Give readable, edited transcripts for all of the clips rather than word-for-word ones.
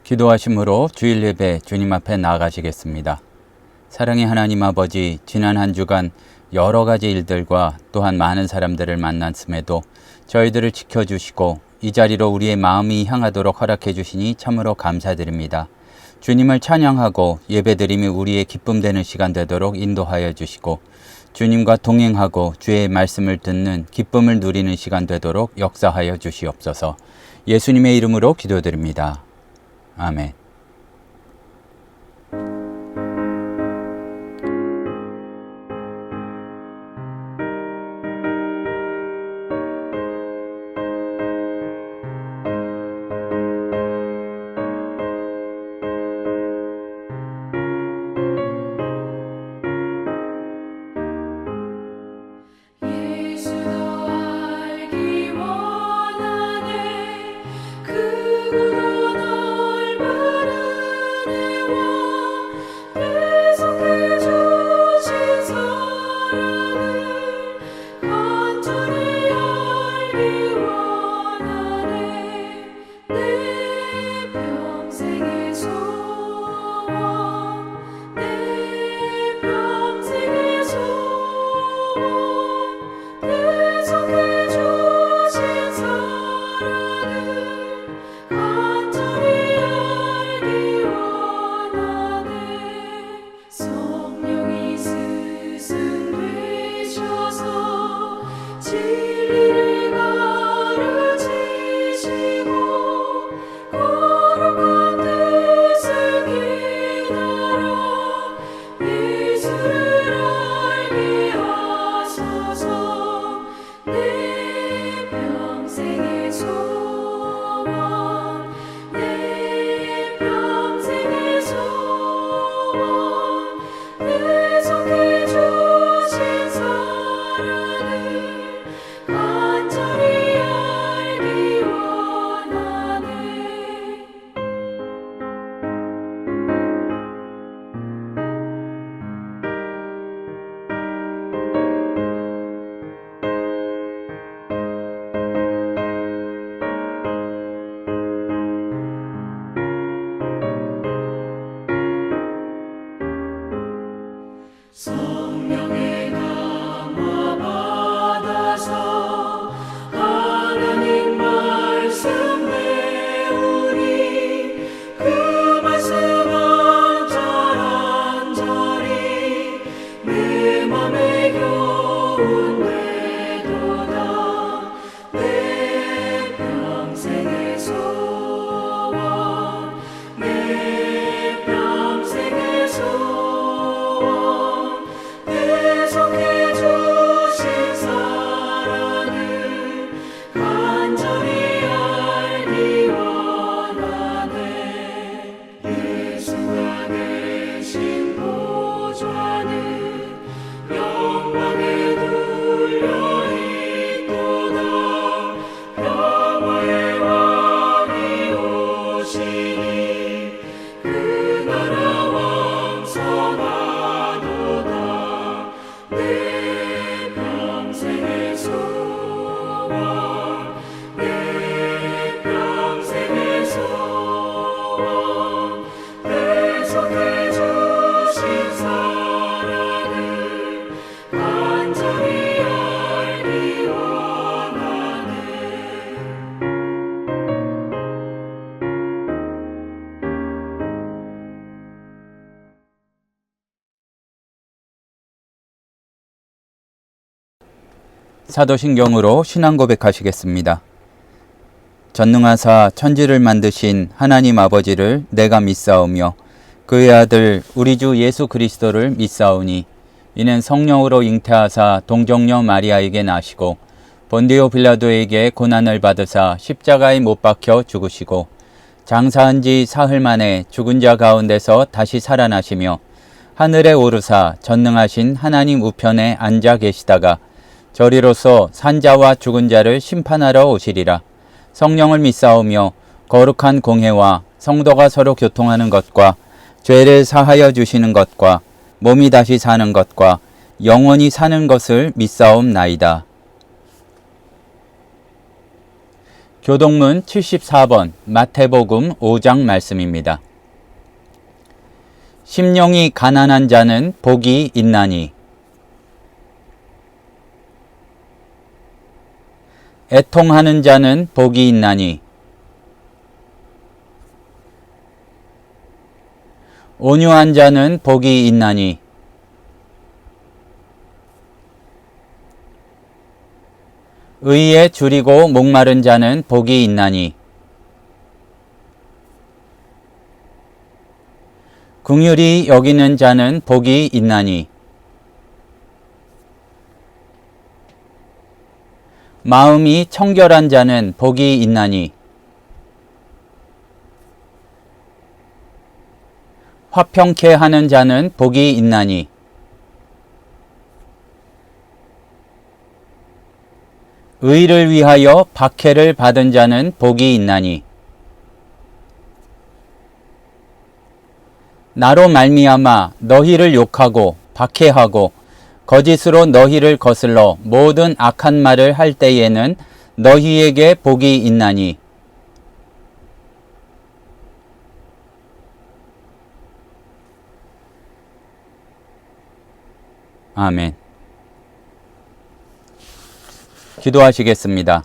기도하심으로 주일 예배 주님 앞에 나아가시겠습니다. 사랑의 하나님 아버지, 지난 한 주간 여러 가지 일들과 또한 많은 사람들을 만났음에도 저희들을 지켜주시고 이 자리로 우리의 마음이 향하도록 허락해 주시니 참으로 감사드립니다. 주님을 찬양하고 예배드림이 우리의 기쁨 되는 시간 되도록 인도하여 주시고 주님과 동행하고 주의 말씀을 듣는 기쁨을 누리는 시간 되도록 역사하여 주시옵소서. 예수님의 이름으로 기도드립니다. 아멘. 성령의 감화 받아서 하나님 말씀 배우니 그 말씀 한절한절이 내 맘에 교훈 되도다. 내 평생의 소원, 내 평생의 소원, 계속해 주신 사랑을 간절히 알기 원하네. 예수가 계신 보좌는 영광에 둘려 있도다. 평화의 왕이 오시니 그 나라 왕성하도다. 내 평생의 소원, 내 평생의 소원, 계속해 주신 사랑을 간절히 알기 원하네. 사도신경으로 신앙 고백하시겠습니다. 전능하사 천지를 만드신 하나님 아버지를 내가 믿사오며 그의 아들 우리 주 예수 그리스도를 믿사오니 이는 성령으로 잉태하사 동정녀 마리아에게 나시고 본디오 빌라도에게 고난을 받으사 십자가에 못 박혀 죽으시고 장사한 지 사흘 만에 죽은 자 가운데서 다시 살아나시며 하늘에 오르사 전능하신 하나님 우편에 앉아 계시다가 저리로서 산자와 죽은 자를 심판하러 오시리라. 성령을 믿사오며 거룩한 공회와 성도가 서로 교통하는 것과 죄를 사하여 주시는 것과 몸이 다시 사는 것과 영원히 사는 것을 믿사옵나이다. 교동문 74번 마태복음 5장 말씀입니다. 심령이 가난한 자는 복이 있나니 애통하는 자는 복이 있나니 온유한 자는 복이 있나니 의에 줄이고 목마른 자는 복이 있나니 긍휼히 여기는 자는 복이 있나니 마음이 청결한 자는 복이 있나니 화평케 하는 자는 복이 있나니 의를 위하여 박해를 받은 자는 복이 있나니 나로 말미암아 너희를 욕하고 박해하고 거짓으로 너희를 거슬러 모든 악한 말을 할 때에는 너희에게 복이 있나니 아멘. 기도하시겠습니다.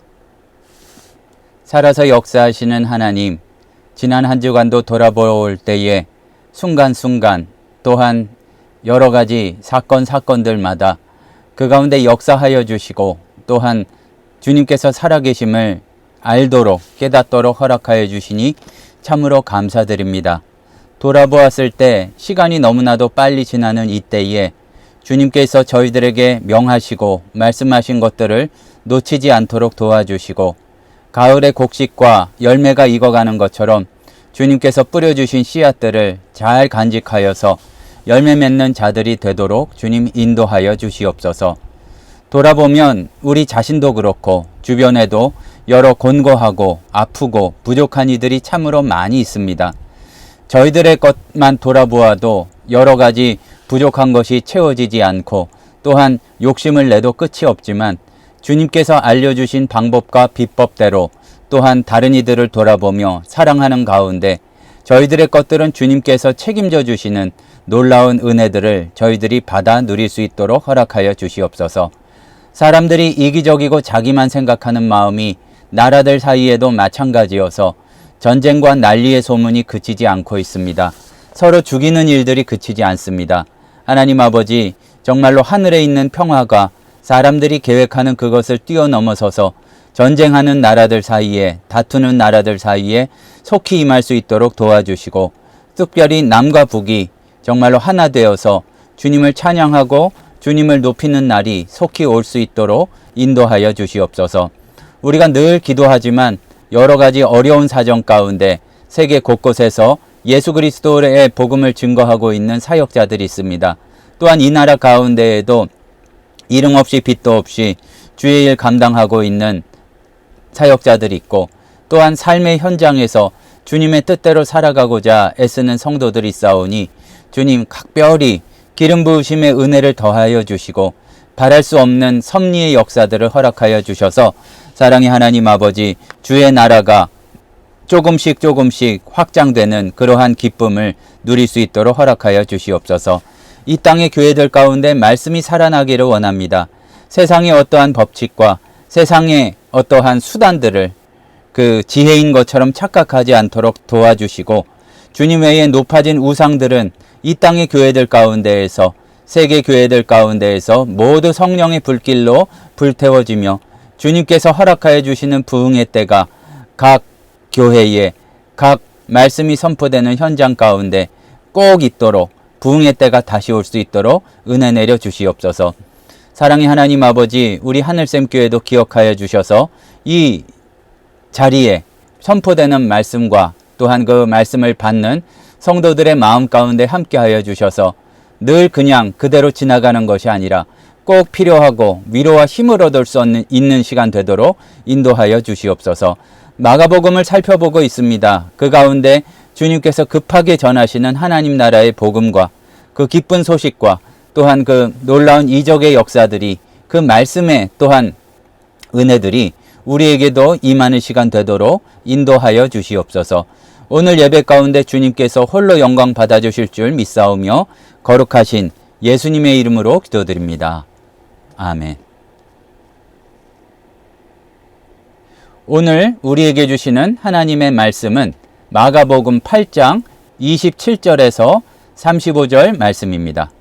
살아서 역사하시는 하나님, 지난 한 주간도 돌아볼 때에 순간순간 또한 여러 가지 사건들마다 그 가운데 역사하여 주시고 또한 주님께서 살아계심을 알도록 깨닫도록 허락하여 주시니 참으로 감사드립니다. 돌아보았을 때 시간이 너무나도 빨리 지나는 이때에 주님께서 저희들에게 명하시고 말씀하신 것들을 놓치지 않도록 도와주시고 가을의 곡식과 열매가 익어가는 것처럼 주님께서 뿌려주신 씨앗들을 잘 간직하여서 열매 맺는 자들이 되도록 주님 인도하여 주시옵소서. 돌아보면 우리 자신도 그렇고 주변에도 여러 곤고하고 아프고 부족한 이들이 참으로 많이 있습니다. 저희들의 것만 돌아보아도 여러 가지 부족한 것이 채워지지 않고 또한 욕심을 내도 끝이 없지만 주님께서 알려주신 방법과 비법대로 또한 다른 이들을 돌아보며 사랑하는 가운데 저희들의 것들은 주님께서 책임져 주시는 놀라운 은혜들을 저희들이 받아 누릴 수 있도록 허락하여 주시옵소서. 사람들이 이기적이고 자기만 생각하는 마음이 나라들 사이에도 마찬가지여서 전쟁과 난리의 소문이 그치지 않고 있습니다. 서로 죽이는 일들이 그치지 않습니다. 하나님 아버지, 정말로 하늘에 있는 평화가 사람들이 계획하는 그것을 뛰어넘어서서 전쟁하는 나라들 사이에, 다투는 나라들 사이에 속히 임할 수 있도록 도와주시고 특별히 남과 북이 정말로 하나 되어서 주님을 찬양하고 주님을 높이는 날이 속히 올 수 있도록 인도하여 주시옵소서. 우리가 늘 기도하지만 여러 가지 어려운 사정 가운데 세계 곳곳에서 예수 그리스도의 복음을 증거하고 있는 사역자들이 있습니다. 또한 이 나라 가운데에도 이름 없이 빚도 없이 주의 일 감당하고 있는 사역자들이 있고 또한 삶의 현장에서 주님의 뜻대로 살아가고자 애쓰는 성도들이 있사오니 주님 각별히 기름 부으심의 은혜를 더하여 주시고 바랄 수 없는 섭리의 역사들을 허락하여 주셔서 사랑의 하나님 아버지, 주의 나라가 조금씩 확장되는 그러한 기쁨을 누릴 수 있도록 허락하여 주시옵소서. 이 땅의 교회들 가운데 말씀이 살아나기를 원합니다. 세상의 어떠한 법칙과 세상의 어떠한 수단들을 그 지혜인 것처럼 착각하지 않도록 도와주시고 주님 외에 높아진 우상들은 이 땅의 교회들 가운데에서 세계 교회들 가운데에서 모두 성령의 불길로 불태워지며 주님께서 허락하여 주시는 부흥의 때가 각 교회에 각 말씀이 선포되는 현장 가운데 꼭 있도록 부흥의 때가 다시 올 수 있도록 은혜 내려 주시옵소서. 사랑의 하나님 아버지, 우리 하늘샘 교회도 기억하여 주셔서 이 자리에 선포되는 말씀과 또한 그 말씀을 받는 성도들의 마음 가운데 함께하여 주셔서 늘 그냥 그대로 지나가는 것이 아니라 꼭 필요하고 위로와 힘을 얻을 수 있는 시간 되도록 인도하여 주시옵소서. 마가복음을 살펴보고 있습니다. 그 가운데 주님께서 급하게 전하시는 하나님 나라의 복음과 그 기쁜 소식과 또한 그 놀라운 이적의 역사들이 그 말씀에 또한 은혜들이 우리에게도 임하는 시간 되도록 인도하여 주시옵소서. 오늘 예배 가운데 주님께서 홀로 영광 받아주실 줄 믿사오며 거룩하신 예수님의 이름으로 기도드립니다. 아멘. 오늘 우리에게 주시는 하나님의 말씀은 마가복음 8장 27절에서 35절 말씀입니다.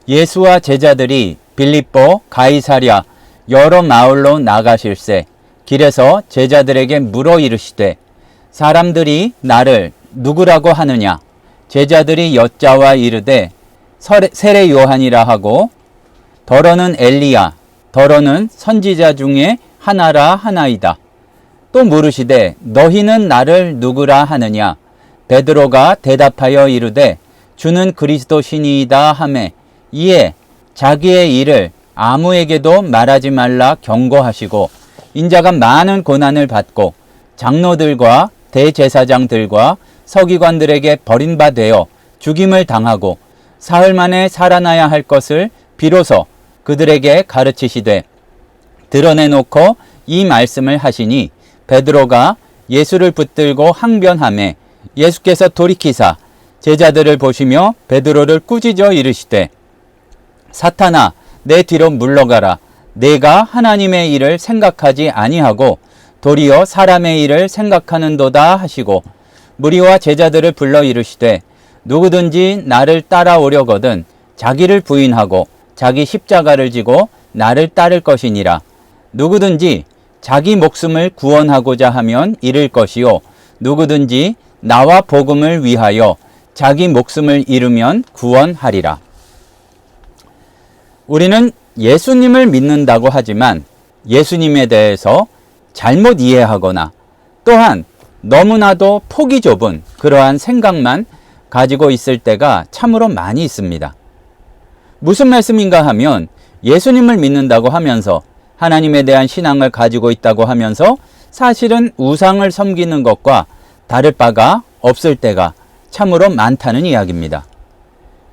예수와 제자들이 빌립보, 가이사랴 여러 마을로 나가실새 길에서 제자들에게 물어 이르시되 사람들이 나를 누구라고 하느냐? 제자들이 여짜와 이르되 세례 요한이라 하고 더러는 엘리야 더러는 선지자 중에 하나라 하나이다. 또 물으시되 너희는 나를 누구라 하느냐? 베드로가 대답하여 이르되 주는 그리스도시니이다 하매 이에 자기의 일을 아무에게도 말하지 말라 경고하시고 인자가 많은 고난을 받고 장로들과 대제사장들과 서기관들에게 버림받아 죽임을 당하고 사흘 만에 살아나야 할 것을 비로소 그들에게 가르치시되 드러내놓고 이 말씀을 하시니 베드로가 예수를 붙들고 항변하매 예수께서 돌이키사 제자들을 보시며 베드로를 꾸짖어 이르시되 사탄아 내 뒤로 물러가라. 내가 하나님의 일을 생각하지 아니하고 도리어 사람의 일을 생각하는도다 하시고 무리와 제자들을 불러 이르시되 누구든지 나를 따라오려거든 자기를 부인하고 자기 십자가를 지고 나를 따를 것이니라. 누구든지 자기 목숨을 구원하고자 하면 잃을 것이요 누구든지 나와 복음을 위하여 자기 목숨을 잃으면 구원하리라. 우리는 예수님을 믿는다고 하지만 예수님에 대해서 잘못 이해하거나 또한 너무나도 폭이 좁은 그러한 생각만 가지고 있을 때가 참으로 많이 있습니다. 무슨 말씀인가 하면 예수님을 믿는다고 하면서 하나님에 대한 신앙을 가지고 있다고 하면서 사실은 우상을 섬기는 것과 다를 바가 없을 때가 참으로 많다는 이야기입니다.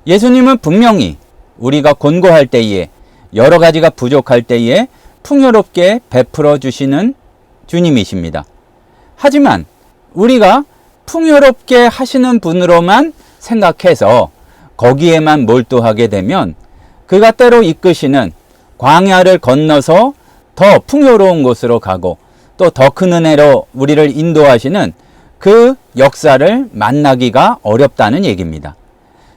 예수님은 분명히 우리가 곤고할 때에 여러 가지가 부족할 때에 풍요롭게 베풀어 주시는 주님이십니다. 하지만 우리가 풍요롭게 하시는 분으로만 생각해서 거기에만 몰두하게 되면 그가 때로 이끄시는 광야를 건너서 더 풍요로운 곳으로 가고 또 더 큰 은혜로 우리를 인도하시는 그 역사를 만나기가 어렵다는 얘기입니다.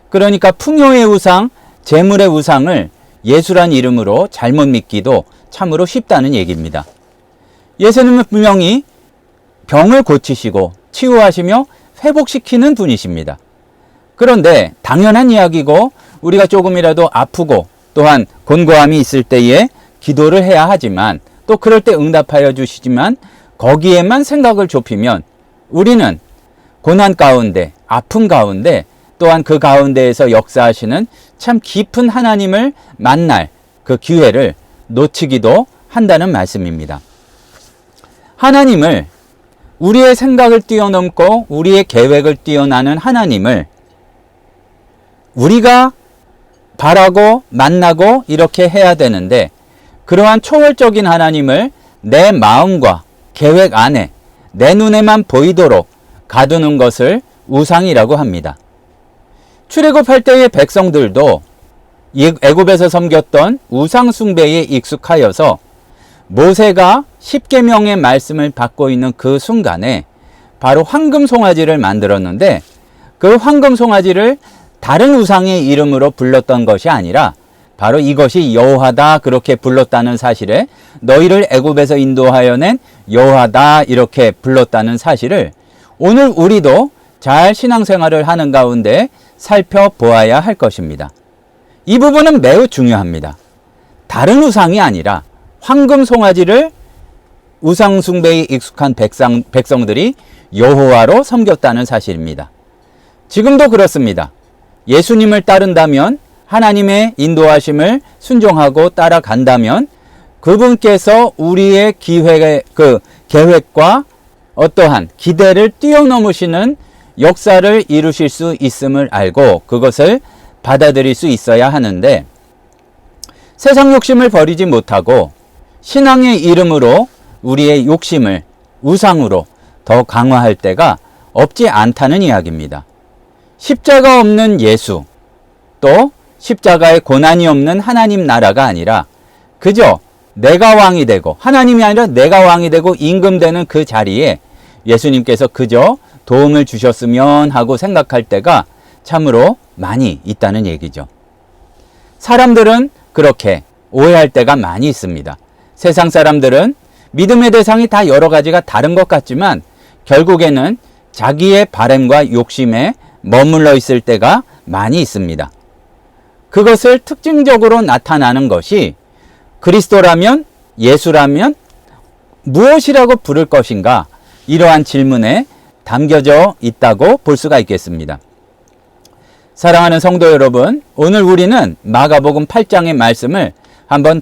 그러니까 풍요의 우상, 재물의 우상을 예수란 이름으로 잘못 믿기도 참으로 쉽다는 얘기입니다. 예수님은 분명히 병을 고치시고 치유하시며 회복시키는 분이십니다. 그런데 당연한 이야기고 우리가 조금이라도 아프고 또한 곤고함이 있을 때에 기도를 해야 하지만 또 그럴 때 응답하여 주시지만 거기에만 생각을 좁히면 우리는 고난 가운데 아픔 가운데 또한 그 가운데에서 역사하시는 참 깊은 하나님을 만날 그 기회를 놓치기도 한다는 말씀입니다. 하나님을 우리의 생각을 뛰어넘고 우리의 계획을 뛰어나는 하나님을 우리가 바라고 만나고 이렇게 해야 되는데 그러한 초월적인 하나님을 내 마음과 계획 안에 내 눈에만 보이도록 가두는 것을 우상이라고 합니다. 출애굽할 때의 백성들도 애굽에서 섬겼던 우상 숭배에 익숙하여서 모세가 십계명의 말씀을 받고 있는 그 순간에 바로 황금 송아지를 만들었는데 그 황금 송아지를 다른 우상의 이름으로 불렀던 것이 아니라 바로 이것이 여호와다 그렇게 불렀다는 사실에 너희를 애굽에서 인도하여 낸 여호와다 이렇게 불렀다는 사실을 오늘 우리도 잘 신앙생활을 하는 가운데 살펴보아야 할 것입니다. 이 부분은 매우 중요합니다. 다른 우상이 아니라 황금 송아지를 우상 숭배에 익숙한 백성들이 여호와로 섬겼다는 사실입니다. 지금도 그렇습니다. 예수님을 따른다면 하나님의 인도하심을 순종하고 따라간다면 그분께서 우리의 계획과 어떠한 기대를 뛰어넘으시는 역사를 이루실 수 있음을 알고 그것을 받아들일 수 있어야 하는데 세상 욕심을 버리지 못하고 신앙의 이름으로 우리의 욕심을 우상으로 더 강화할 때가 없지 않다는 이야기입니다. 십자가 없는 예수, 또 십자가의 고난이 없는 하나님 나라가 아니라 그저 내가 왕이 되고, 하나님이 아니라 내가 왕이 되고 임금되는 그 자리에 예수님께서 그저 도움을 주셨으면 하고 생각할 때가 참으로 많이 있다는 얘기죠. 사람들은 그렇게 오해할 때가 많이 있습니다. 세상 사람들은 믿음의 대상이 다 여러 가지가 다른 것 같지만 결국에는 자기의 바램과 욕심에 머물러 있을 때가 많이 있습니다. 그것을 특징적으로 나타나는 것이 그리스도라면, 예수라면 무엇이라고 부를 것인가? 이러한 질문에 담겨져 있다고 볼 수가 있겠습니다. 사랑하는 성도 여러분, 오늘 우리는 마가복음 8장의 말씀을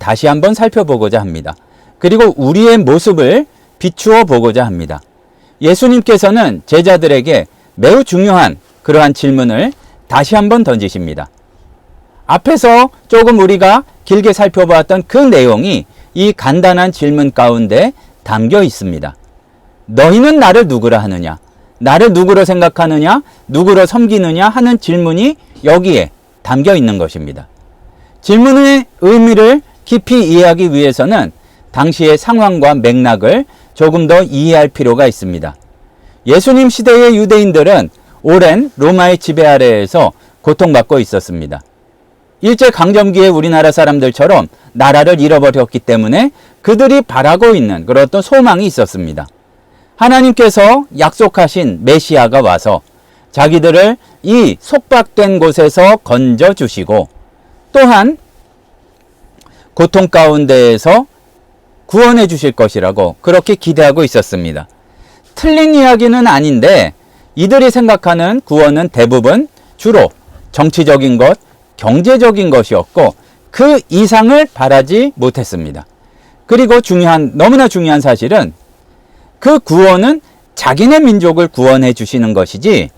다시 한번 살펴보고자 합니다. 그리고 우리의 모습을 비추어 보고자 합니다. 예수님께서는 제자들에게 매우 중요한 그러한 질문을 다시 한번 던지십니다. 앞에서 조금 우리가 길게 살펴보았던 그 내용이 이 간단한 질문 가운데 담겨 있습니다. 너희는 나를 누구라 하느냐? 나를 누구로 생각하느냐? 누구로 섬기느냐? 하는 질문이 여기에 담겨 있는 것입니다. 질문의 의미를 깊이 이해하기 위해서는 당시의 상황과 맥락을 조금 더 이해할 필요가 있습니다. 예수님 시대의 유대인들은 오랜 로마의 지배 아래에서 고통받고 있었습니다. 일제강점기에 우리나라 사람들처럼 나라를 잃어버렸기 때문에 그들이 바라고 있는 그런 어떤 소망이 있었습니다. 하나님께서 약속하신 메시아가 와서 자기들을 이 속박된 곳에서 건져주시고 또한 고통 가운데에서 구원해 주실 것이라고 그렇게 기대하고 있었습니다. 틀린 이야기는 아닌데 이들이 생각하는 구원은 대부분 주로 정치적인 것, 경제적인 것이었고 그 이상을 바라지 못했습니다. 그리고 너무나 중요한 사실은 그 구원은 자기네 민족을 구원해 주시는 것이지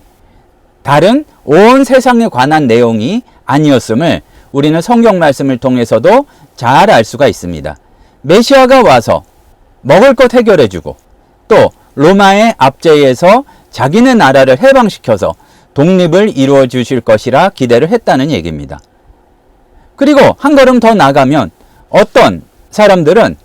다른 온 세상에 관한 내용이 아니었음을 우리는 성경 말씀을 통해서도 잘 알 수가 있습니다. 메시아가 와서 먹을 것 해결해 주고 또 로마의 압제에서 자기네 나라를 해방시켜서 독립을 이루어 주실 것이라 기대를 했다는 얘기입니다. 그리고 한 걸음 더 나가면 어떤 사람들은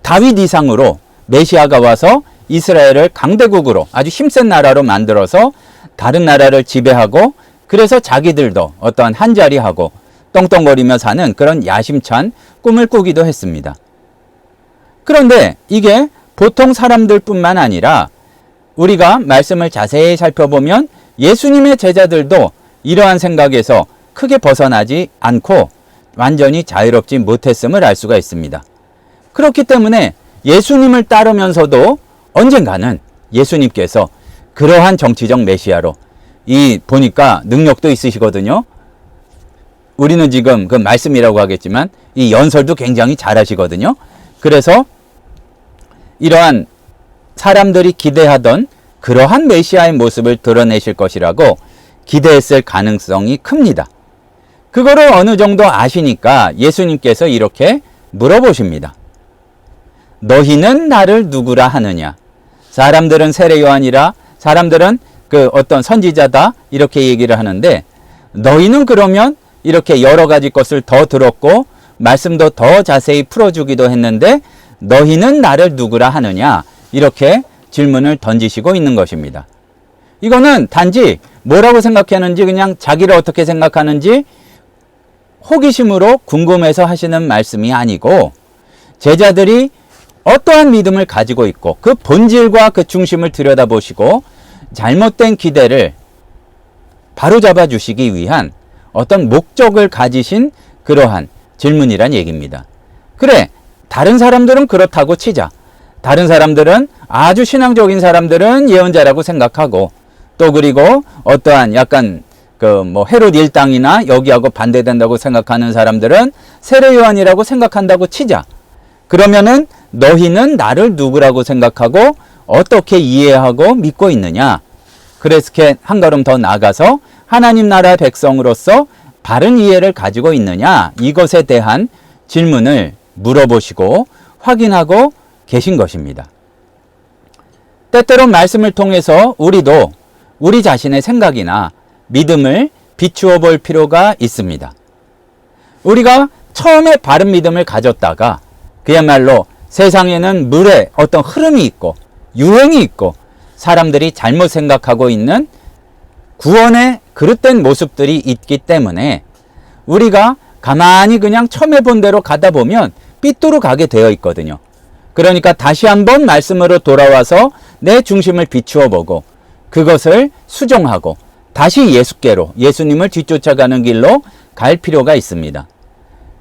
다윗 이상으로 메시아가 와서 이스라엘을 강대국으로 아주 힘센 나라로 만들어서 다른 나라를 지배하고 그래서 자기들도 어떠한 한자리하고 떵떵거리며 사는 그런 야심찬 꿈을 꾸기도 했습니다. 그런데 이게 보통 사람들뿐만 아니라 우리가 말씀을 자세히 살펴보면 예수님의 제자들도 이러한 생각에서 크게 벗어나지 않고 완전히 자유롭지 못했음을 알 수가 있습니다. 그렇기 때문에 예수님을 따르면서도 언젠가는 예수님께서 그러한 정치적 메시아로 보니까 능력도 있으시거든요. 우리는 지금 그 말씀이라고 하겠지만 이 연설도 굉장히 잘하시거든요. 그래서 이러한 사람들이 기대하던 그러한 메시아의 모습을 드러내실 것이라고 기대했을 가능성이 큽니다. 그거를 어느 정도 아시니까 예수님께서 이렇게 물어보십니다. 너희는 나를 누구라 하느냐? 사람들은 세례 요한이라, 사람들은 그 어떤 선지자다 이렇게 얘기를 하는데 너희는 그러면 이렇게 여러 가지 것을 더 들었고 말씀도 더 자세히 풀어주기도 했는데 너희는 나를 누구라 하느냐? 이렇게 질문을 던지시고 있는 것입니다. 이거는 단지 뭐라고 생각하는지 그냥 자기를 어떻게 생각하는지 호기심으로 궁금해서 하시는 말씀이 아니고 제자들이 어떠한 믿음을 가지고 있고 그 본질과 그 중심을 들여다보시고 잘못된 기대를 바로잡아 주시기 위한 어떤 목적을 가지신 그러한 질문이란 얘기입니다. 그래, 다른 사람들은 그렇다고 치자. 다른 사람들은 아주 신앙적인 사람들은 예언자라고 생각하고 또 그리고 어떠한 약간 헤롯 일당이나 여기하고 반대된다고 생각하는 사람들은 세례 요한이라고 생각한다고 치자. 그러면은 너희는 나를 누구라고 생각하고 어떻게 이해하고 믿고 있느냐? 그래서 한 걸음 더 나가서 하나님 나라 백성으로서 바른 이해를 가지고 있느냐? 이것에 대한 질문을 물어보시고 확인하고 계신 것입니다. 때때로 말씀을 통해서 우리도 우리 자신의 생각이나 믿음을 비추어 볼 필요가 있습니다. 우리가 처음에 바른 믿음을 가졌다가 그야말로 세상에는 물의 어떤 흐름이 있고 유행이 있고 사람들이 잘못 생각하고 있는 구원의 그릇된 모습들이 있기 때문에 우리가 가만히 그냥 처음에 본 대로 가다 보면 삐뚤어 가게 되어 있거든요. 그러니까 다시 한번 말씀으로 돌아와서 내 중심을 비추어 보고 그것을 수정하고 다시 예수께로, 예수님을 뒤쫓아가는 길로 갈 필요가 있습니다.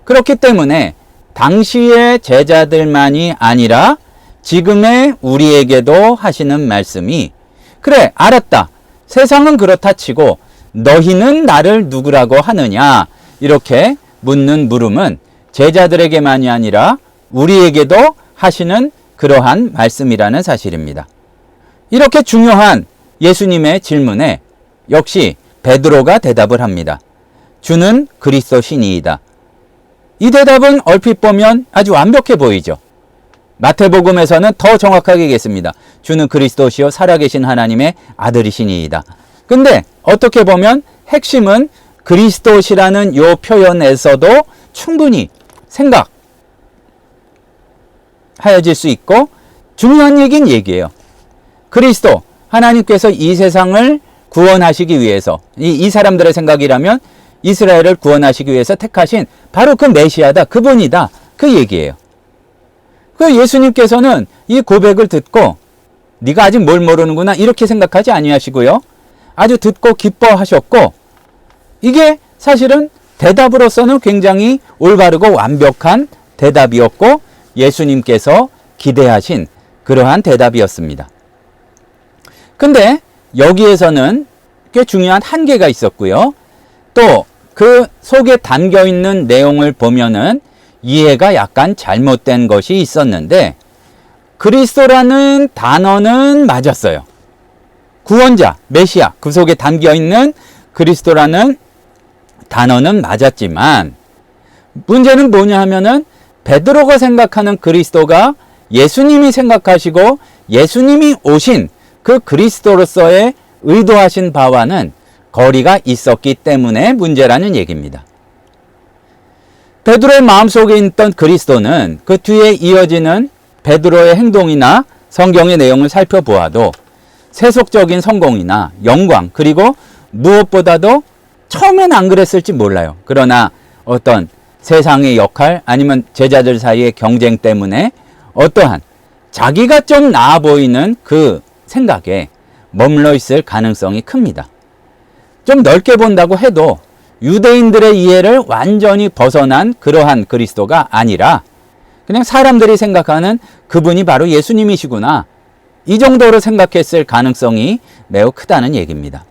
그렇기 때문에 당시의 제자들만이 아니라 지금의 우리에게도 하시는 말씀이, 그래 알았다, 세상은 그렇다 치고 너희는 나를 누구라고 하느냐, 이렇게 묻는 물음은 제자들에게만이 아니라 우리에게도 하시는 그러한 말씀이라는 사실입니다. 이렇게 중요한 예수님의 질문에 역시 베드로가 대답을 합니다. 주는 그리스도 신이이다. 이 대답은 얼핏 보면 아주 완벽해 보이죠. 마태복음에서는 더 정확하게 얘기했습니다. 주는 그리스도시요 살아계신 하나님의 아들이시니이다. 근데 어떻게 보면 핵심은 그리스도시라는 요 표현에서도 충분히 생각하여질 수 있고 중요한 얘기는 얘기예요. 그리스도, 하나님께서 이 세상을 구원하시기 위해서, 이 사람들의 생각이라면 이스라엘을 구원하시기 위해서 택하신 바로 그 메시아다, 그분이다, 그 얘기예요. 그 예수님께서는 이 고백을 듣고 네가 아직 뭘 모르는구나 이렇게 생각하지 아니하시고요. 아주 듣고 기뻐하셨고, 이게 사실은 대답으로서는 굉장히 올바르고 완벽한 대답이었고 예수님께서 기대하신 그러한 대답이었습니다. 근데 여기에서는 꽤 중요한 한계가 있었고요. 또 그 속에 담겨 있는 내용을 보면은 이해가 약간 잘못된 것이 있었는데, 그리스도라는 단어는 맞았어요. 구원자, 메시아, 그 속에 담겨 있는 그리스도라는 단어는 맞았지만 문제는 뭐냐 하면은 베드로가 생각하는 그리스도가 예수님이 생각하시고 예수님이 오신 그 그리스도로서의 의도하신 바와는 거리가 있었기 때문에 문제라는 얘기입니다. 베드로의 마음속에 있던 그리스도는 그 뒤에 이어지는 베드로의 행동이나 성경의 내용을 살펴보아도 세속적인 성공이나 영광, 그리고 무엇보다도 처음엔 안 그랬을지 몰라요. 그러나 어떤 세상의 역할 아니면 제자들 사이의 경쟁 때문에 어떠한 자기가 좀 나아 보이는 그 생각에 머물러 있을 가능성이 큽니다. 좀 넓게 본다고 해도 유대인들의 이해를 완전히 벗어난 그러한 그리스도가 아니라 그냥 사람들이 생각하는 그분이 바로 예수님이시구나, 이 정도로 생각했을 가능성이 매우 크다는 얘기입니다.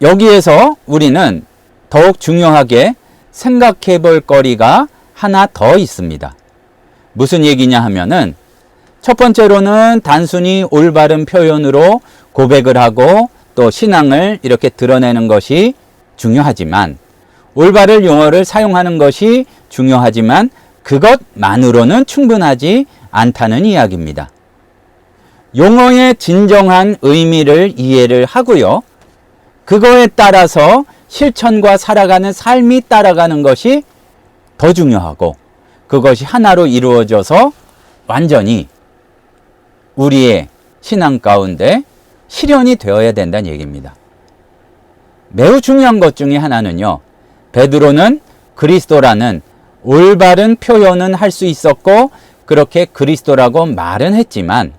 여기에서 우리는 더욱 중요하게 생각해 볼 거리가 하나 더 있습니다. 무슨 얘기냐 하면은 첫 번째로는 단순히 올바른 표현으로 고백을 하고 또 신앙을 이렇게 드러내는 것이 중요하지만, 올바른 용어를 사용하는 것이 중요하지만 그것만으로는 충분하지 않다는 이야기입니다. 용어의 진정한 의미를 이해를 하고요, 그거에 따라서 실천과 살아가는 삶이 따라가는 것이 더 중요하고, 그것이 하나로 이루어져서 완전히 우리의 신앙 가운데 실현이 되어야 된다는 얘기입니다. 매우 중요한 것 중에 하나는요, 베드로는 그리스도라는 올바른 표현은 할 수 있었고 그렇게 그리스도라고 말은 했지만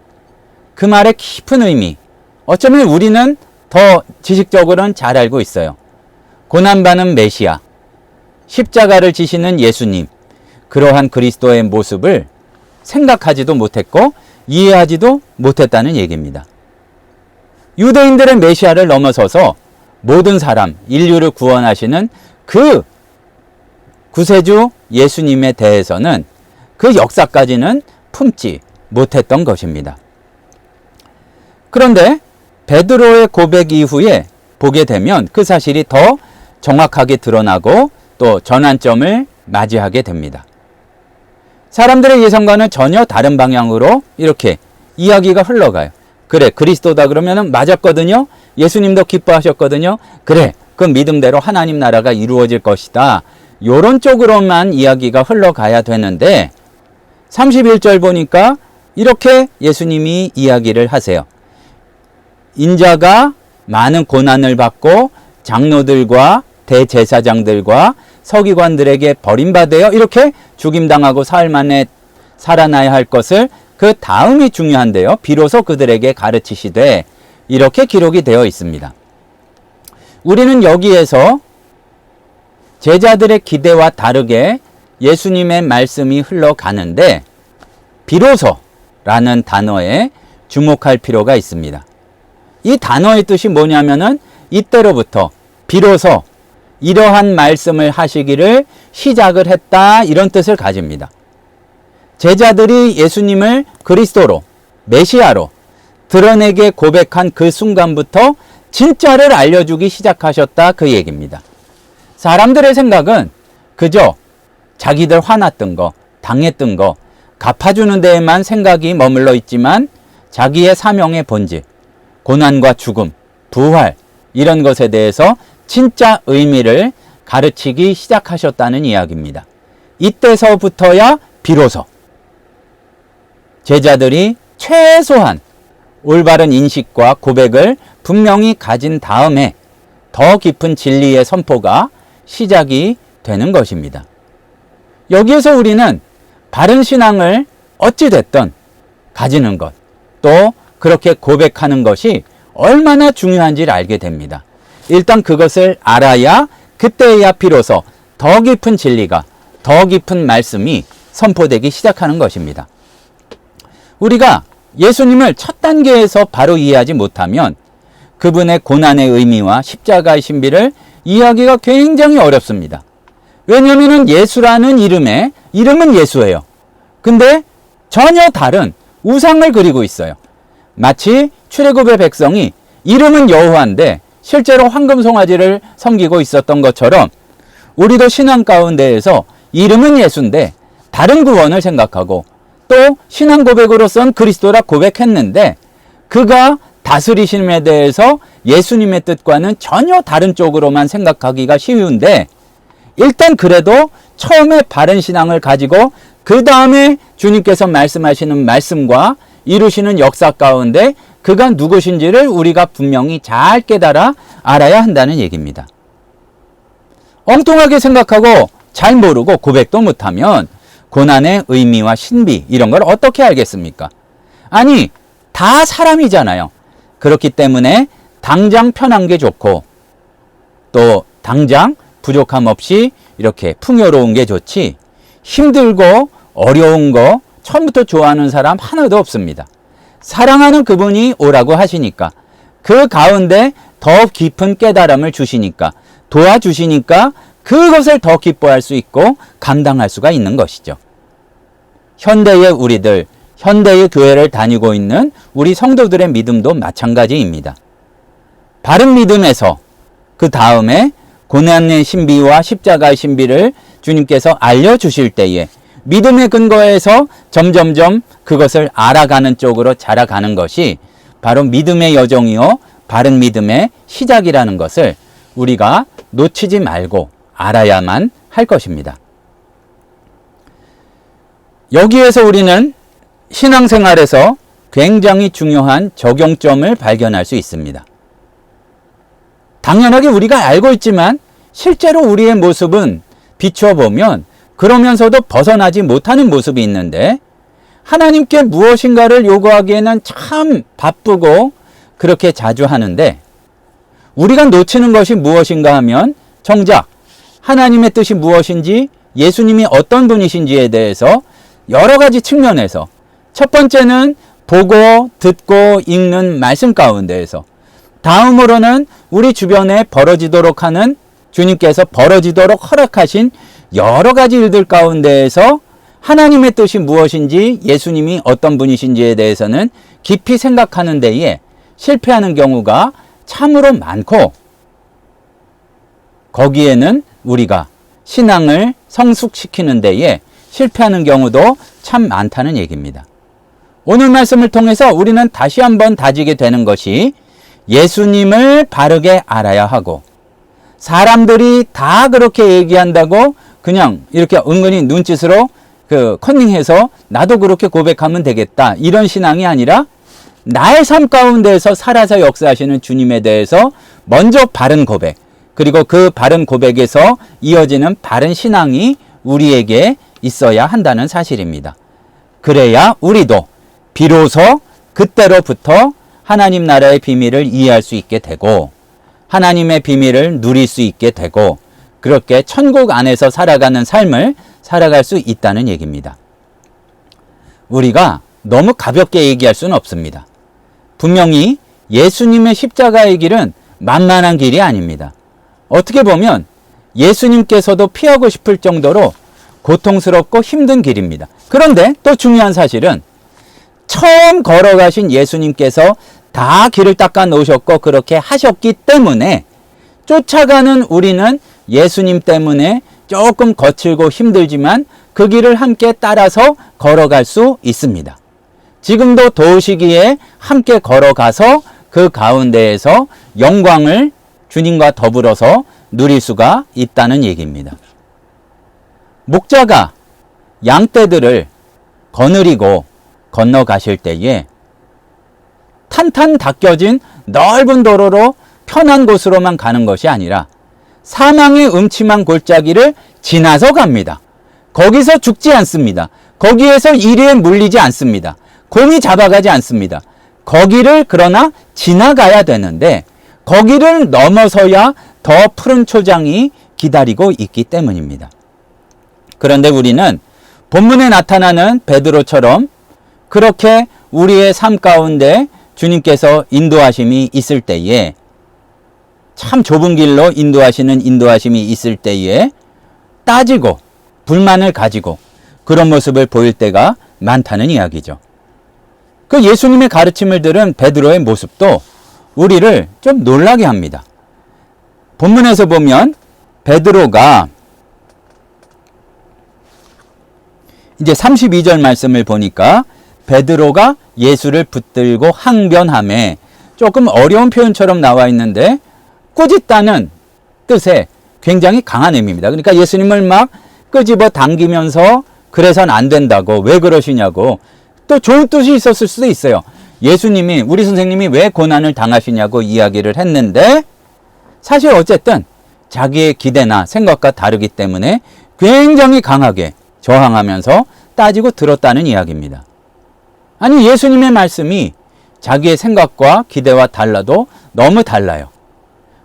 그 말의 깊은 의미, 어쩌면 우리는 더 지식적으로는 잘 알고 있어요. 고난받는 메시아, 십자가를 지시는 예수님, 그러한 그리스도의 모습을 생각하지도 못했고 이해하지도 못했다는 얘기입니다. 유대인들의 메시아를 넘어서서 모든 사람, 인류를 구원하시는 그 구세주 예수님에 대해서는 그 역사까지는 품지 못했던 것입니다. 그런데 베드로의 고백 이후에 보게 되면 그 사실이 더 정확하게 드러나고 또 전환점을 맞이하게 됩니다. 사람들의 예상과는 전혀 다른 방향으로 이렇게 이야기가 흘러가요. 그래, 그리스도다 그러면은 맞았거든요. 예수님도 기뻐하셨거든요. 그래, 그 믿음대로 하나님 나라가 이루어질 것이다. 요런 쪽으로만 이야기가 흘러가야 되는데 31절 보니까 이렇게 예수님이 이야기를 하세요. 인자가 많은 고난을 받고 장로들과 대제사장들과 서기관들에게 버림받아요. 이렇게 죽임당하고 사흘 만에 살아나야 할 것을 그 다음이 중요한데요. 비로소 그들에게 가르치시되 이렇게 기록이 되어 있습니다. 우리는 여기에서 제자들의 기대와 다르게 예수님의 말씀이 흘러가는데 비로소라는 단어에 주목할 필요가 있습니다. 이 단어의 뜻이 뭐냐면은 이때로부터 비로소 이러한 말씀을 하시기를 시작을 했다, 이런 뜻을 가집니다. 제자들이 예수님을 그리스도로, 메시아로 드러내게 고백한 그 순간부터 진짜를 알려주기 시작하셨다, 그 얘기입니다. 사람들의 생각은 그저 자기들 화났던 거, 당했던 거 갚아주는 데에만 생각이 머물러 있지만 자기의 사명의 본질, 고난과 죽음, 부활 이런 것에 대해서 진짜 의미를 가르치기 시작하셨다는 이야기입니다. 이때서부터야 비로소 제자들이 최소한 올바른 인식과 고백을 분명히 가진 다음에 더 깊은 진리의 선포가 시작이 되는 것입니다. 여기에서 우리는 바른 신앙을 어찌됐든 가지는 것, 또 그렇게 고백하는 것이 얼마나 중요한지를 알게 됩니다. 일단 그것을 알아야 그때야 비로소 더 깊은 진리가, 더 깊은 말씀이 선포되기 시작하는 것입니다. 우리가 예수님을 첫 단계에서 바로 이해하지 못하면 그분의 고난의 의미와 십자가의 신비를 이해하기가 굉장히 어렵습니다. 왜냐하면 예수라는 이름은 예수예요. 근데 전혀 다른 우상을 그리고 있어요. 마치 출애굽의 백성이 이름은 여호와인데 실제로 황금 송아지를 섬기고 있었던 것처럼 우리도 신앙 가운데에서 이름은 예수인데 다른 구원을 생각하고 또 신앙 고백으로선 그리스도라 고백했는데 그가 다스리심에 대해서 예수님의 뜻과는 전혀 다른 쪽으로만 생각하기가 쉬운데 일단 그래도 처음에 바른 신앙을 가지고 그 다음에 주님께서 말씀하시는 말씀과 이루시는 역사 가운데 그가 누구신지를 우리가 분명히 잘 깨달아 알아야 한다는 얘기입니다. 엉뚱하게 생각하고 잘 모르고 고백도 못하면 고난의 의미와 신비 이런 걸 어떻게 알겠습니까? 아니, 다 사람이잖아요. 그렇기 때문에 당장 편한 게 좋고 또 당장 부족함 없이 이렇게 풍요로운 게 좋지 힘들고 어려운 거 처음부터 좋아하는 사람 하나도 없습니다. 사랑하는 그분이 오라고 하시니까 그 가운데 더 깊은 깨달음을 주시니까 도와주시니까 그것을 더 기뻐할 수 있고 감당할 수가 있는 것이죠. 현대의 우리들, 현대의 교회를 다니고 있는 우리 성도들의 믿음도 마찬가지입니다. 바른 믿음에서 그 다음에 고난의 신비와 십자가의 신비를 주님께서 알려주실 때에 믿음의 근거에서 점점점 그것을 알아가는 쪽으로 자라가는 것이 바로 믿음의 여정이요 바른 믿음의 시작이라는 것을 우리가 놓치지 말고 알아야만 할 것입니다. 여기에서 우리는 신앙생활에서 굉장히 중요한 적용점을 발견할 수 있습니다. 당연하게 우리가 알고 있지만 실제로 우리의 모습은 비추어 보면 그러면서도 벗어나지 못하는 모습이 있는데 하나님께 무엇인가를 요구하기에는 참 바쁘고 그렇게 자주 하는데 우리가 놓치는 것이 무엇인가 하면 정작 하나님의 뜻이 무엇인지 예수님이 어떤 분이신지에 대해서 여러 가지 측면에서 첫 번째는 보고 듣고 읽는 말씀 가운데에서 다음으로는 우리 주변에 벌어지도록 하는 주님께서 벌어지도록 허락하신 여러 가지 일들 가운데에서 하나님의 뜻이 무엇인지 예수님이 어떤 분이신지에 대해서는 깊이 생각하는 데에 실패하는 경우가 참으로 많고 거기에는 우리가 신앙을 성숙시키는 데에 실패하는 경우도 참 많다는 얘기입니다. 오늘 말씀을 통해서 우리는 다시 한번 다지게 되는 것이 예수님을 바르게 알아야 하고, 사람들이 다 그렇게 얘기한다고 그냥 이렇게 은근히 눈짓으로 컨닝해서 나도 그렇게 고백하면 되겠다, 이런 신앙이 아니라 나의 삶 가운데에서 살아서 역사하시는 주님에 대해서 먼저 바른 고백, 그리고 그 바른 고백에서 이어지는 바른 신앙이 우리에게 있어야 한다는 사실입니다. 그래야 우리도 비로소 그때로부터 하나님 나라의 비밀을 이해할 수 있게 되고, 하나님의 비밀을 누릴 수 있게 되고, 그렇게 천국 안에서 살아가는 삶을 살아갈 수 있다는 얘기입니다. 우리가 너무 가볍게 얘기할 수는 없습니다. 분명히 예수님의 십자가의 길은 만만한 길이 아닙니다. 어떻게 보면 예수님께서도 피하고 싶을 정도로 고통스럽고 힘든 길입니다. 그런데 또 중요한 사실은 처음 걸어가신 예수님께서 다 길을 닦아 놓으셨고 그렇게 하셨기 때문에 쫓아가는 우리는 예수님 때문에 조금 거칠고 힘들지만 그 길을 함께 따라서 걸어갈 수 있습니다. 지금도 도우시기에 함께 걸어가서 그 가운데에서 영광을 주님과 더불어서 누릴 수가 있다는 얘기입니다. 목자가 양떼들을 거느리고 건너가실 때에 탄탄 닦여진 넓은 도로로 편한 곳으로만 가는 것이 아니라 사망의 음침한 골짜기를 지나서 갑니다. 거기서 죽지 않습니다. 거기에서 이리에 물리지 않습니다. 곰이 잡아가지 않습니다. 거기를 그러나 지나가야 되는데 거기를 넘어서야 더 푸른 초장이 기다리고 있기 때문입니다. 그런데 우리는 본문에 나타나는 베드로처럼 그렇게 우리의 삶 가운데 주님께서 인도하심이 있을 때에, 참 좁은 길로 인도하시는 인도하심이 있을 때에 따지고 불만을 가지고 그런 모습을 보일 때가 많다는 이야기죠. 그 예수님의 가르침을 들은 베드로의 모습도 우리를 좀 놀라게 합니다. 본문에서 보면 베드로가 이제 32절 말씀을 보니까 베드로가 예수를 붙들고 항변하매, 조금 어려운 표현처럼 나와 있는데 꾸짖다는 뜻의 굉장히 강한 의미입니다. 그러니까 예수님을 막 끄집어 당기면서 그래서는 안 된다고, 왜 그러시냐고, 또 좋은 뜻이 있었을 수도 있어요. 예수님이, 우리 선생님이 왜 고난을 당하시냐고 이야기를 했는데 사실 어쨌든 자기의 기대나 생각과 다르기 때문에 굉장히 강하게 저항하면서 따지고 들었다는 이야기입니다. 아니, 예수님의 말씀이 자기의 생각과 기대와 달라도 너무 달라요.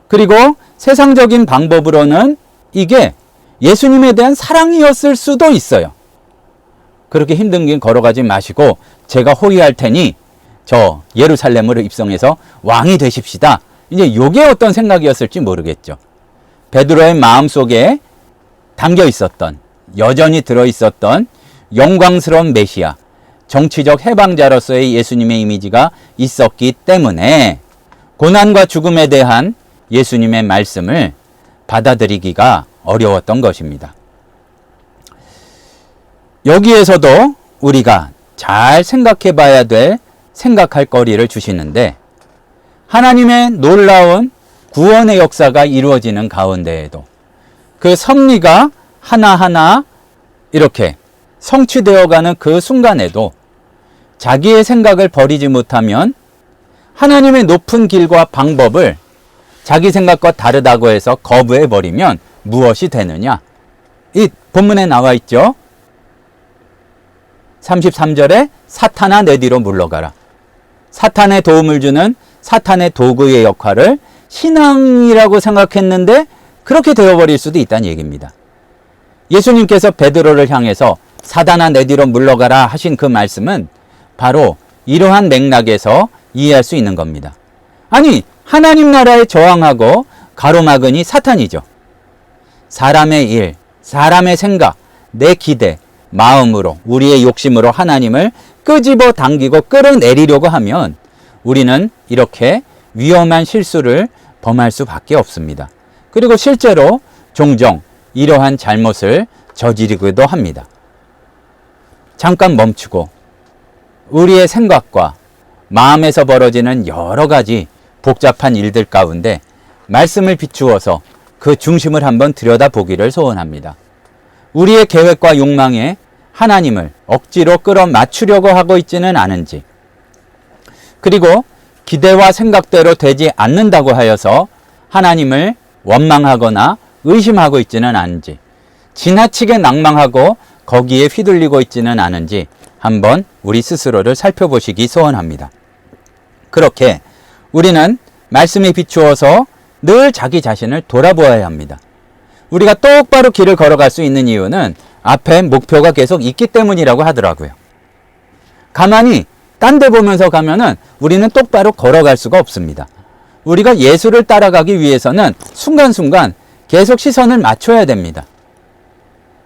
그리고 세상적인 방법으로는 이게 예수님에 대한 사랑이었을 수도 있어요. 그렇게 힘든 길 걸어가지 마시고 제가 호위할 테니 저 예루살렘으로 입성해서 왕이 되십시다. 이제 요게 어떤 생각이었을지 모르겠죠. 베드로의 마음속에 담겨 있었던, 여전히 들어있었던 영광스러운 메시아, 정치적 해방자로서의 예수님의 이미지가 있었기 때문에 고난과 죽음에 대한 예수님의 말씀을 받아들이기가 어려웠던 것입니다. 여기에서도 우리가 잘 생각해 봐야 될 생각할 거리를 주시는데, 하나님의 놀라운 구원의 역사가 이루어지는 가운데에도 그 섭리가 하나하나 이렇게 성취되어가는 그 순간에도 자기의 생각을 버리지 못하면 하나님의 높은 길과 방법을 자기 생각과 다르다고 해서 거부해버리면 무엇이 되느냐? 이 본문에 나와 있죠. 33절에 사탄아 내 뒤로 물러가라. 사탄의 도움을 주는 사탄의 도구의 역할을 신앙이라고 생각했는데 그렇게 되어버릴 수도 있다는 얘기입니다. 예수님께서 베드로를 향해서 사단아 내 뒤로 물러가라 하신 그 말씀은 바로 이러한 맥락에서 이해할 수 있는 겁니다. 아니, 하나님 나라에 저항하고 가로막으니 사탄이죠. 사람의 일, 사람의 생각, 내 기대, 마음으로, 우리의 욕심으로 하나님을 끄집어 당기고 끌어내리려고 하면 우리는 이렇게 위험한 실수를 범할 수밖에 없습니다. 그리고 실제로 종종 이러한 잘못을 저지르기도 합니다. 잠깐 멈추고 우리의 생각과 마음에서 벌어지는 여러 가지 복잡한 일들 가운데 말씀을 비추어서 그 중심을 한번 들여다보기를 소원합니다. 우리의 계획과 욕망에 하나님을 억지로 끌어맞추려고 하고 있지는 않은지, 그리고 기대와 생각대로 되지 않는다고 하여서 하나님을 원망하거나 의심하고 있지는 않은지, 지나치게 낭망하고 거기에 휘둘리고 있지는 않은지 한번 우리 스스로를 살펴보시기 소원합니다. 그렇게 우리는 말씀에 비추어서 늘 자기 자신을 돌아보아야 합니다. 우리가 똑바로 길을 걸어갈 수 있는 이유는 앞에 목표가 계속 있기 때문이라고 하더라고요. 가만히 딴 데 보면서 가면은 우리는 똑바로 걸어갈 수가 없습니다. 우리가 예수를 따라가기 위해서는 순간순간 계속 시선을 맞춰야 됩니다.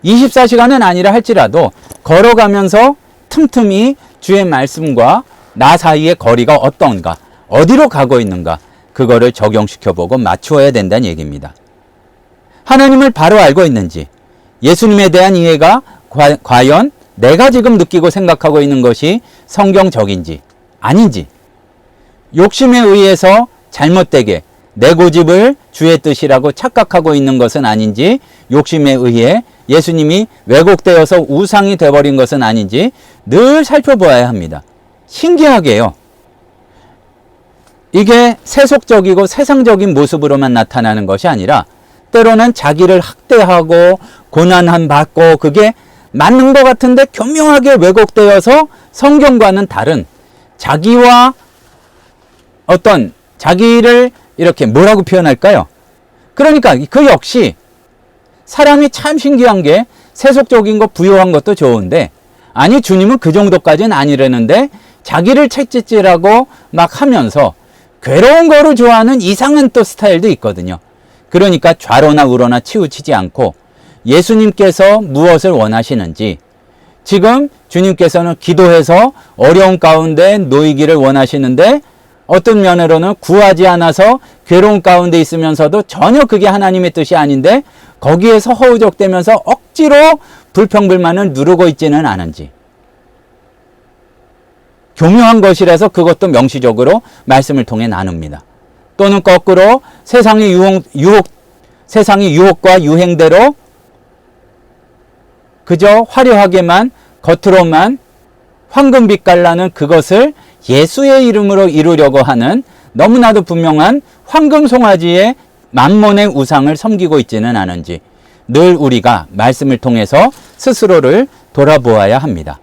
24시간은 아니라 할지라도 걸어가면서 틈틈이 주의 말씀과 나 사이의 거리가 어떤가, 어디로 가고 있는가, 그거를 적용시켜보고 맞추어야 된다는 얘기입니다. 하나님을 바로 알고 있는지, 예수님에 대한 이해가 과연 내가 지금 느끼고 생각하고 있는 것이 성경적인지 아닌지, 욕심에 의해서 잘못되게 내 고집을 주의 뜻이라고 착각하고 있는 것은 아닌지, 욕심에 의해 예수님이 왜곡되어서 우상이 되어버린 것은 아닌지 늘 살펴보아야 합니다. 신기하게요, 이게 세속적이고 세상적인 모습으로만 나타나는 것이 아니라 때로는 자기를 학대하고 고난함 받고 그게 맞는 것 같은데 교묘하게 왜곡되어서 성경과는 다른 자기와 어떤 자기를 이렇게 뭐라고 표현할까요? 그러니까 그 역시 사람이 참 신기한 게 세속적인 것 부요한 것도 좋은데, 아니 주님은 그 정도까지는 아니라는데 자기를 채찍질하고 막 하면서 괴로운 거를 좋아하는 이상한 또 스타일도 있거든요. 그러니까 좌로나 우로나 치우치지 않고 예수님께서 무엇을 원하시는지, 지금 주님께서는 기도해서 어려운 가운데 놓이기를 원하시는데 어떤 면으로는 구하지 않아서 괴로운 가운데 있으면서도 전혀 그게 하나님의 뜻이 아닌데 거기에서 허우적대면서 억지로 불평불만을 누르고 있지는 않은지, 교묘한 것이라서 그것도 명시적으로 말씀을 통해 나눕니다. 또는 거꾸로 세상의 유혹과 유행대로 그저 화려하게만 겉으로만 황금빛깔 나는 그것을 예수의 이름으로 이루려고 하는 너무나도 분명한 황금 송아지의 만몬의 우상을 섬기고 있지는 않은지 늘 우리가 말씀을 통해서 스스로를 돌아보아야 합니다.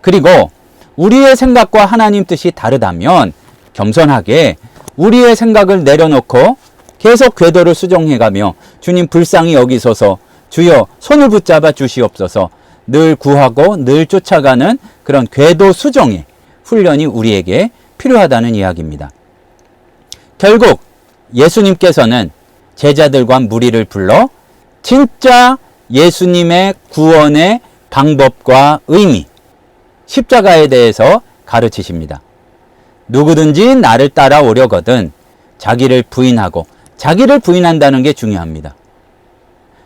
그리고 우리의 생각과 하나님 뜻이 다르다면 겸손하게 우리의 생각을 내려놓고 계속 궤도를 수정해가며 주님 불쌍히 여기소서, 주여 손을 붙잡아 주시옵소서 늘 구하고 늘 쫓아가는 그런 궤도 수정의 훈련이 우리에게 필요하다는 이야기입니다. 결국 예수님께서는 제자들과 무리를 불러 진짜 예수님의 구원의 방법과 의미, 십자가에 대해서 가르치십니다. 누구든지 나를 따라오려거든 자기를 부인하고, 자기를 부인한다는 게 중요합니다.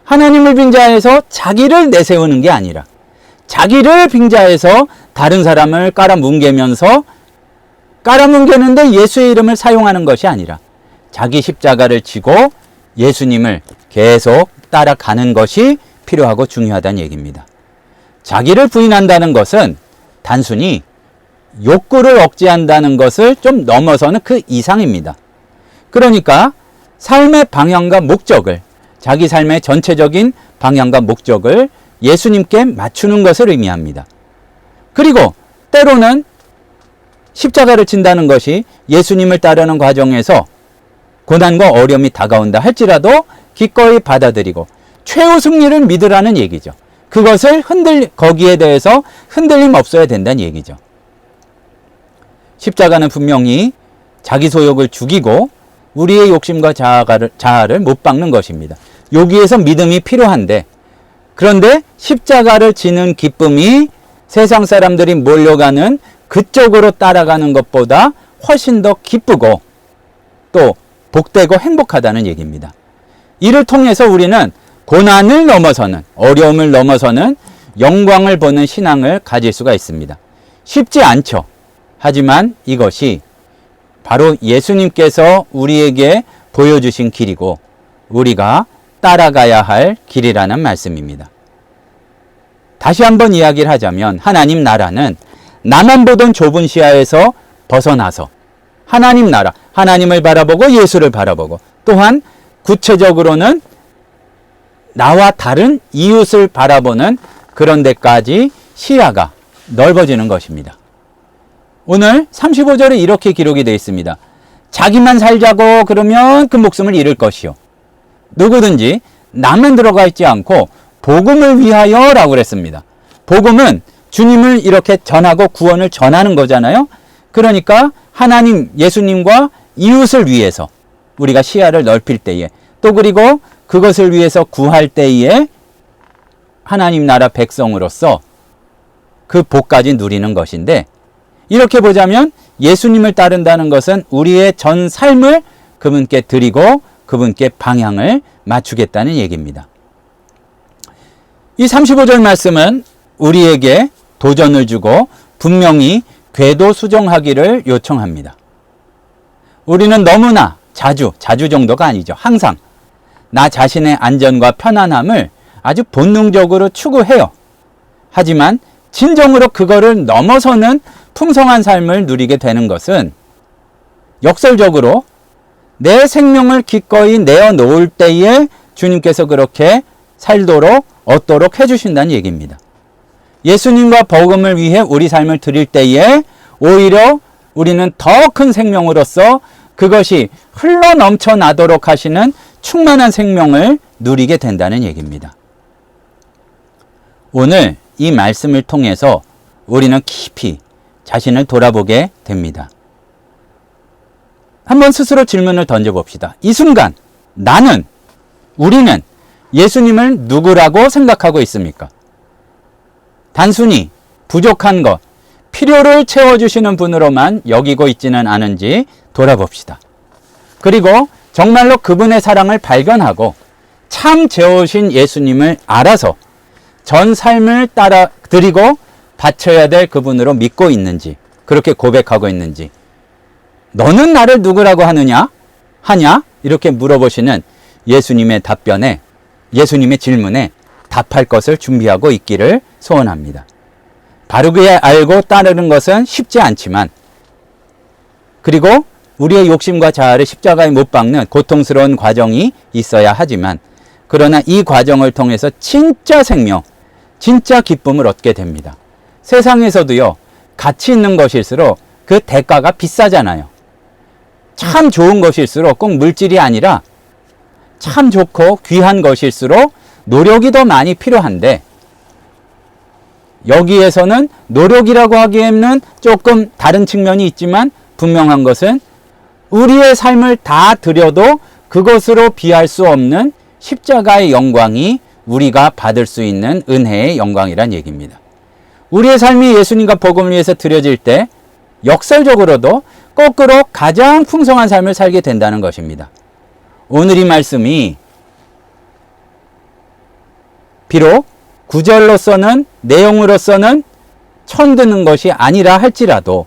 하나님을 빙자해서 자기를 내세우는 게 아니라 자기를 빙자해서 다른 사람을 깔아뭉개면서 깔아뭉개는데 예수의 이름을 사용하는 것이 아니라 자기 십자가를 지고 예수님을 계속 따라가는 것이 필요하고 중요하다는 얘기입니다. 자기를 부인한다는 것은 단순히 욕구를 억제한다는 것을 좀 넘어서는 그 이상입니다. 그러니까 삶의 방향과 목적을, 자기 삶의 전체적인 방향과 목적을 예수님께 맞추는 것을 의미합니다. 그리고 때로는 십자가를 진다는 것이 예수님을 따르는 과정에서 고난과 어려움이 다가온다 할지라도 기꺼이 받아들이고 최후 승리를 믿으라는 얘기죠. 그것을 거기에 대해서 흔들림 없어야 된다는 얘기죠. 십자가는 분명히 자기 소욕을 죽이고 우리의 욕심과 자아를 못 박는 것입니다. 여기에서 믿음이 필요한데, 그런데 십자가를 지는 기쁨이 세상 사람들이 몰려가는 그쪽으로 따라가는 것보다 훨씬 더 기쁘고 또 복되고 행복하다는 얘기입니다. 이를 통해서 우리는 고난을 넘어서는, 어려움을 넘어서는 영광을 보는 신앙을 가질 수가 있습니다. 쉽지 않죠. 하지만 이것이 바로 예수님께서 우리에게 보여주신 길이고 우리가 따라가야 할 길이라는 말씀입니다. 다시 한번 이야기를 하자면 하나님 나라는 나만 보던 좁은 시야에서 벗어나서 하나님 나라, 하나님을 바라보고 예수를 바라보고 또한 구체적으로는 나와 다른 이웃을 바라보는 그런 데까지 시야가 넓어지는 것입니다. 오늘 35절에 이렇게 기록이 되어 있습니다. 자기만 살자고 그러면 그 목숨을 잃을 것이요. 누구든지 나만 들어가 있지 않고 복음을 위하여 라고 그랬습니다. 복음은 주님을 이렇게 전하고 구원을 전하는 거잖아요. 그러니까 하나님, 예수님과 이웃을 위해서 우리가 시야를 넓힐 때에 또 그리고 그것을 위해서 구할 때에 하나님 나라 백성으로서 그 복까지 누리는 것인데 이렇게 보자면 예수님을 따른다는 것은 우리의 전 삶을 그분께 드리고 그분께 방향을 맞추겠다는 얘기입니다. 이 35절 말씀은 우리에게 도전을 주고 분명히 궤도 수정하기를 요청합니다. 우리는 너무나 자주 정도가 아니죠. 항상 나 자신의 안전과 편안함을 아주 본능적으로 추구해요. 하지만 진정으로 그거를 넘어서는 풍성한 삶을 누리게 되는 것은 역설적으로 내 생명을 기꺼이 내어놓을 때에 주님께서 그렇게 살도록 얻도록 해주신다는 얘기입니다. 예수님과 복음을 위해 우리 삶을 드릴 때에 오히려 우리는 더 큰 생명으로서 그것이 흘러 넘쳐나도록 하시는 충만한 생명을 누리게 된다는 얘기입니다. 오늘 이 말씀을 통해서 우리는 깊이 자신을 돌아보게 됩니다. 한번 스스로 질문을 던져봅시다. 이 순간 우리는 예수님을 누구라고 생각하고 있습니까? 단순히 부족한 것, 필요를 채워주시는 분으로만 여기고 있지는 않은지 돌아봅시다. 그리고 정말로 그분의 사랑을 발견하고 참 재우신 예수님을 알아서 전 삶을 따라 드리고 바쳐야 될 그분으로 믿고 있는지, 그렇게 고백하고 있는지, 너는 나를 누구라고 하냐? 이렇게 물어보시는 예수님의 답변에, 예수님의 질문에 답할 것을 준비하고 있기를 소원합니다. 바르게 알고 따르는 것은 쉽지 않지만, 그리고 우리의 욕심과 자아를 십자가에 못 박는 고통스러운 과정이 있어야 하지만, 그러나 이 과정을 통해서 진짜 생명, 진짜 기쁨을 얻게 됩니다. 세상에서도요, 가치 있는 것일수록 그 대가가 비싸잖아요. 참 좋은 것일수록 꼭 물질이 아니라 참 좋고 귀한 것일수록 노력이 더 많이 필요한데, 여기에서는 노력이라고 하기에는 조금 다른 측면이 있지만 분명한 것은 우리의 삶을 다 드려도 그것으로 비할 수 없는 십자가의 영광이 우리가 받을 수 있는 은혜의 영광이란 얘기입니다. 우리의 삶이 예수님과 복음을 위해서 드려질 때 역설적으로도 거꾸로 가장 풍성한 삶을 살게 된다는 것입니다. 오늘 이 말씀이 비록 구절로서는, 내용으로서는 천드는 것이 아니라 할지라도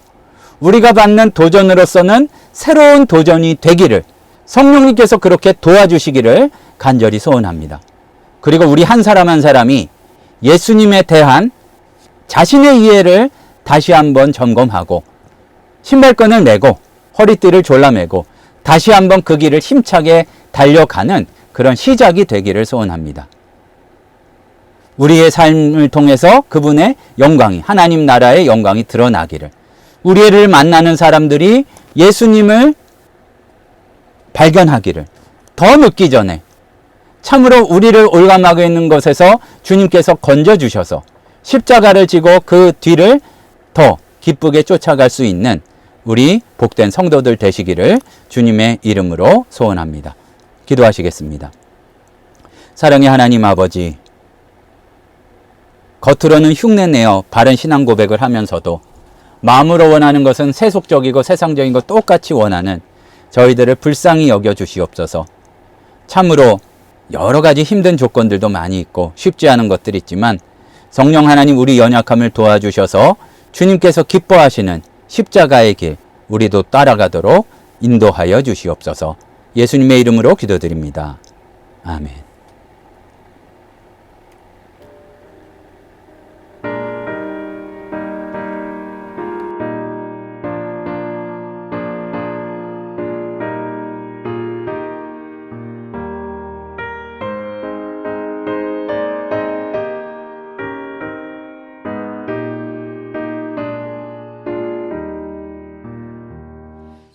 우리가 받는 도전으로서는 새로운 도전이 되기를 성령님께서 그렇게 도와주시기를 간절히 소원합니다. 그리고 우리 한 사람 한 사람이 예수님에 대한 자신의 이해를 다시 한번 점검하고 신발끈을 매고 허리띠를 졸라매고 다시 한번 그 길을 힘차게 달려가는 그런 시작이 되기를 소원합니다. 우리의 삶을 통해서 그분의 영광이, 하나님 나라의 영광이 드러나기를, 우리를 만나는 사람들이 예수님을 발견하기를, 더 늦기 전에 참으로 우리를 올감하고 있는 것에서 주님께서 건져주셔서 십자가를 지고 그 뒤를 더 기쁘게 쫓아갈 수 있는 우리 복된 성도들 되시기를 주님의 이름으로 소원합니다. 기도하시겠습니다. 사랑의 하나님 아버지, 겉으로는 흉내내어 바른 신앙 고백을 하면서도 마음으로 원하는 것은 세속적이고 세상적인 것 똑같이 원하는 저희들을 불쌍히 여겨 주시옵소서. 참으로 여러 가지 힘든 조건들도 많이 있고 쉽지 않은 것들이 있지만 성령 하나님 우리 연약함을 도와주셔서 주님께서 기뻐하시는 십자가의 길 우리도 따라가도록 인도하여 주시옵소서. 예수님의 이름으로 기도드립니다. 아멘.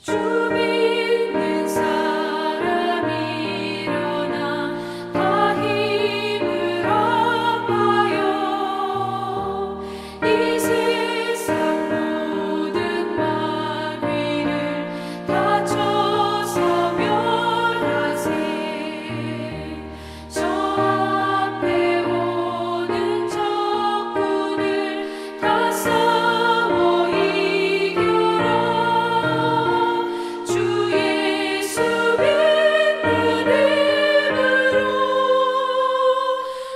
주 믿는 사람 일어나 다 힘을 합하여 이 세상 모든 마귀를 다쳐서 멸하세. 저 앞에 오는 적군을 다 싸워 이겨라. 주 예수 믿는 힘으로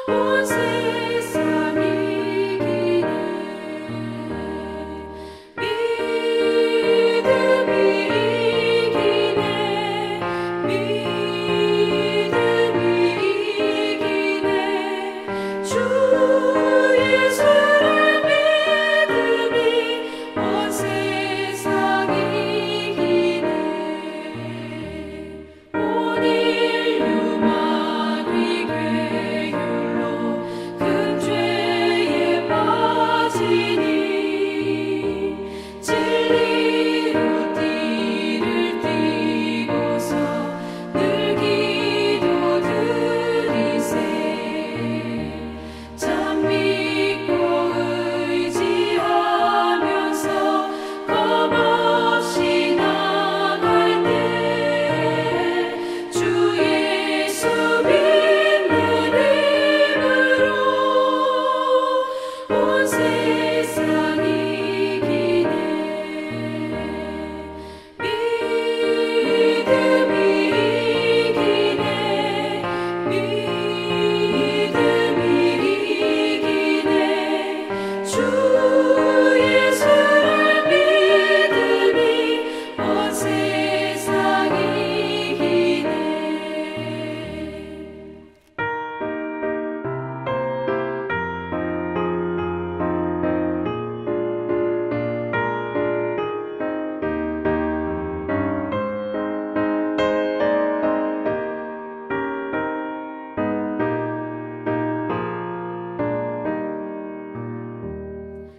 온 세상 이기네. 믿음이 이기네. 믿음이 이기네. 주 예수를 믿음이 온 세상 이기네. 온 인류 마귀 괴율로 큰 죄에 빠지니 진리로 띠를 띠고서 늘 기도드리세. 참 믿고 의지하면서 겁없이 나갈 때 주 예수 믿는 힘으로 온 세상 이기네. 믿음이 이기네. 믿음이 이기네. 주 예수를 믿음이 온 세상 이기네.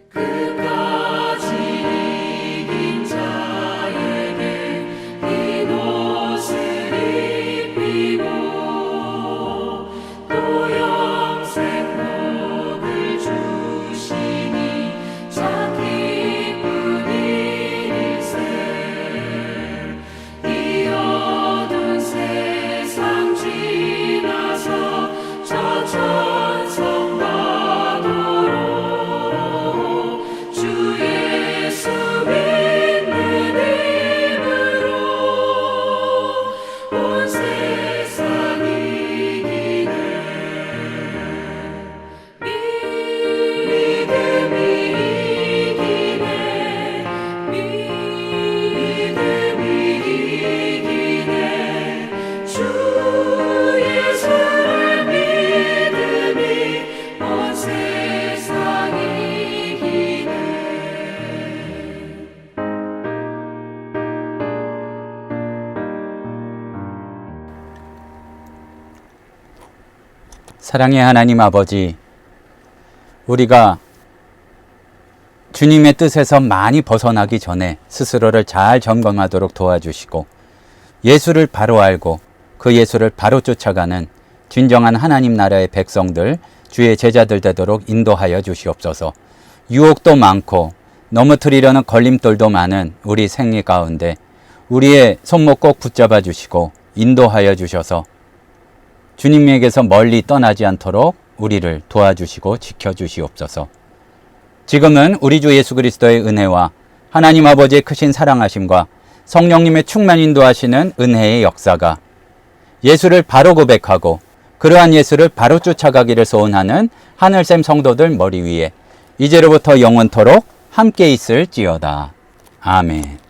끝까지 이긴 자에게 흰 옷을 입히고 또 영생 복을 주시니 참 기쁜 일일세. 이 어두운 세상 지나서 저 천성받도록 주 예수 믿는 힘으로 온 세상 이기네. 믿음이 이기네. 믿음이 이기네. 주 예수를 믿음이 온 세상 이기네. 사랑의 하나님 아버지, 우리가 주님의 뜻에서 많이 벗어나기 전에 스스로를 잘 점검하도록 도와주시고 예수를 바로 알고 그 예수를 바로 쫓아가는 진정한 하나님 나라의 백성들, 주의 제자들 되도록 인도하여 주시옵소서. 유혹도 많고 넘어뜨리려는 걸림돌도 많은 우리 생애 가운데 우리의 손목 꼭 붙잡아 주시고 인도하여 주셔서 주님에게서 멀리 떠나지 않도록 우리를 도와주시고 지켜주시옵소서. 지금은 우리 주 예수 그리스도의 은혜와 하나님 아버지의 크신 사랑하심과 성령님의 충만 인도하시는 은혜의 역사가 예수를 바로 고백하고 그러한 예수를 바로 쫓아가기를 소원하는 하늘샘 성도들 머리 위에 이제로부터 영원토록 함께 있을지어다. 아멘.